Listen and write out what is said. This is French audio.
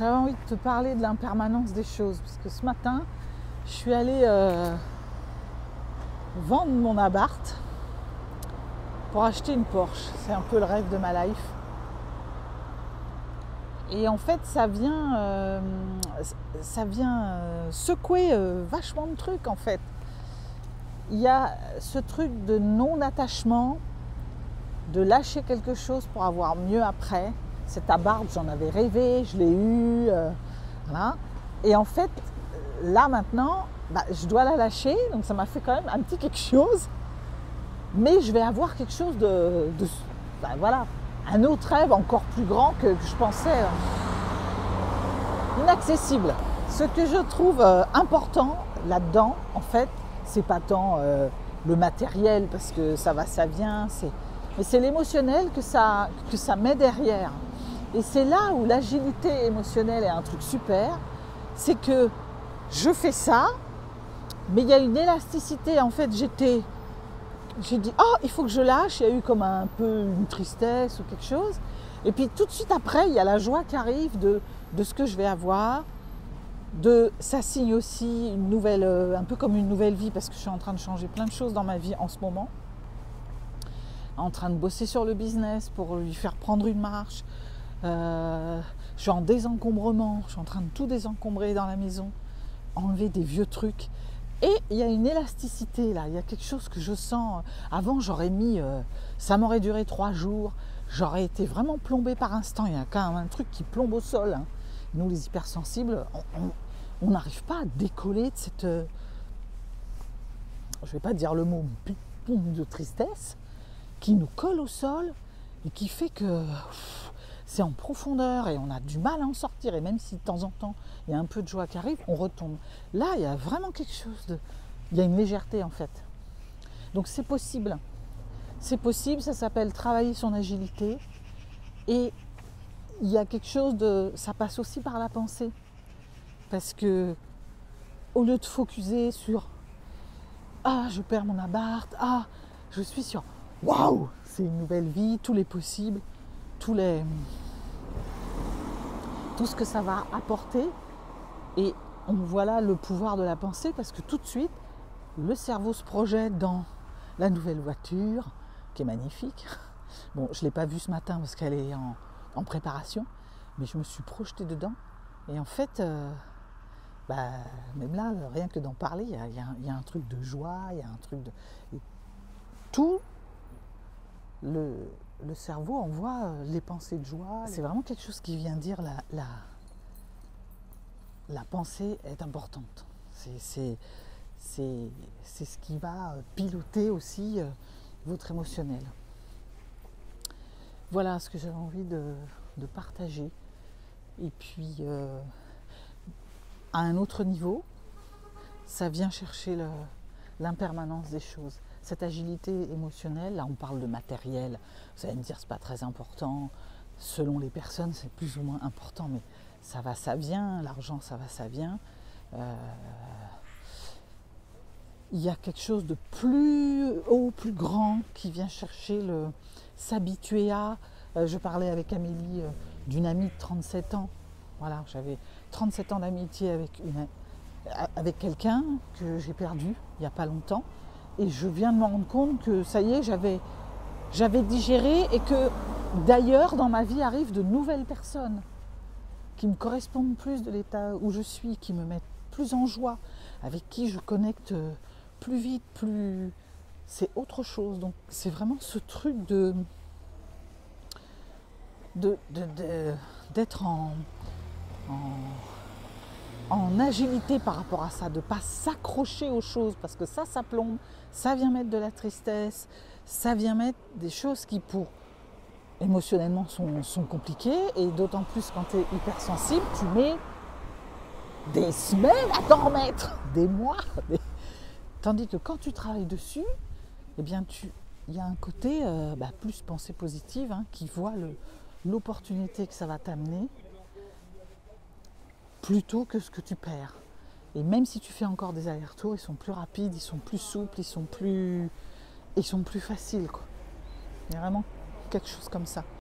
J'avais envie de te parler de l'impermanence des choses, parce que ce matin, je suis allée vendre mon appart pour acheter une Porsche. C'est un peu le rêve de ma life. Et en fait, ça vient secouer vachement de trucs, en fait. Il y a ce truc de non-attachement, de lâcher quelque chose pour avoir mieux après. Cette abarde, j'en avais rêvé, je l'ai eu, voilà. Et en fait, là maintenant, je dois la lâcher, donc ça m'a fait quand même un petit quelque chose. Mais je vais avoir quelque chose voilà, un autre rêve encore plus grand que je pensais inaccessible. Ce que je trouve important là-dedans, en fait, c'est pas tant le matériel, parce que ça va, ça vient, mais c'est l'émotionnel que ça met derrière. Et c'est là où l'agilité émotionnelle est un truc super, c'est que je fais ça, mais il y a une élasticité. En fait, j'ai dit, oh, il faut que je lâche. Il y a eu comme un peu une tristesse ou quelque chose. Et puis tout de suite après, il y a la joie qui arrive de ce que je vais avoir. Ça signe aussi une nouvelle, un peu comme une nouvelle vie, parce que je suis en train de changer plein de choses dans ma vie en ce moment. En train de bosser sur le business pour lui faire prendre une marche. Je suis en désencombrement, je suis en train de tout désencombrer dans la maison, enlever des vieux trucs. Et il y a une élasticité là, il y a quelque chose que je sens. Avant, j'aurais mis, ça m'aurait duré 3 jours, j'aurais été vraiment plombée par instant. Il y a quand même un truc qui plombe au sol, hein. Nous les hypersensibles, on n'arrive pas à décoller de cette, je ne vais pas dire le mot, de tristesse, qui nous colle au sol et qui fait que c'est en profondeur et on a du mal à en sortir. Et même si de temps en temps, il y a un peu de joie qui arrive, on retombe. Là, il y a vraiment quelque chose de... Il y a une légèreté en fait. Donc c'est possible. C'est possible, ça s'appelle travailler son agilité. Et il y a quelque chose de... Ça passe aussi par la pensée. Parce que au lieu de focuser sur « Ah, je perds mon appart. Ah, je suis sur... Waouh, c'est une nouvelle vie, tous les possibles. » tout ce que ça va apporter, et on voit là le pouvoir de la pensée, parce que tout de suite le cerveau se projette dans la nouvelle voiture qui est magnifique. Bon, je ne l'ai pas vue ce matin parce qu'elle est en préparation, mais je me suis projetée dedans, et en fait même là, rien que d'en parler, il y a un truc de joie, il y a un truc de... Tout le cerveau envoie les pensées de joie. C'est vraiment quelque chose qui vient dire la pensée est importante. C'est ce qui va piloter aussi votre émotionnel. Voilà ce que j'avais envie de partager. Et puis, à un autre niveau, ça vient chercher l'impermanence des choses. Cette agilité émotionnelle, là on parle de matériel, vous allez me dire c'est pas très important, selon les personnes c'est plus ou moins important, mais ça va, ça vient, l'argent ça va, ça vient. Il y a quelque chose de plus haut, plus grand qui vient chercher s'habituer à... je parlais avec Amélie d'une amie de 37 ans, voilà, j'avais 37 ans d'amitié avec quelqu'un que j'ai perdu il n'y a pas longtemps. Et je viens de me rendre compte que ça y est, j'avais digéré, et que d'ailleurs dans ma vie arrivent de nouvelles personnes qui me correspondent plus de l'état où je suis, qui me mettent plus en joie, avec qui je connecte plus vite, plus... C'est autre chose. Donc c'est vraiment ce truc d'être en agilité par rapport à ça, de ne pas s'accrocher aux choses, parce que ça plombe, ça vient mettre de la tristesse, ça vient mettre des choses qui, émotionnellement, sont compliquées, et d'autant plus quand tu es hypersensible, tu mets des semaines à t'en remettre, des mois. Tandis que quand tu travailles dessus, eh bien, il y a un côté plus pensée positive, hein, qui voit l'opportunité que ça va t'amener, plutôt que ce que tu perds. Et même si tu fais encore des allers-retours, ils sont plus rapides, ils sont plus souples, ils sont plus faciles, quoi. Il y a vraiment quelque chose comme ça.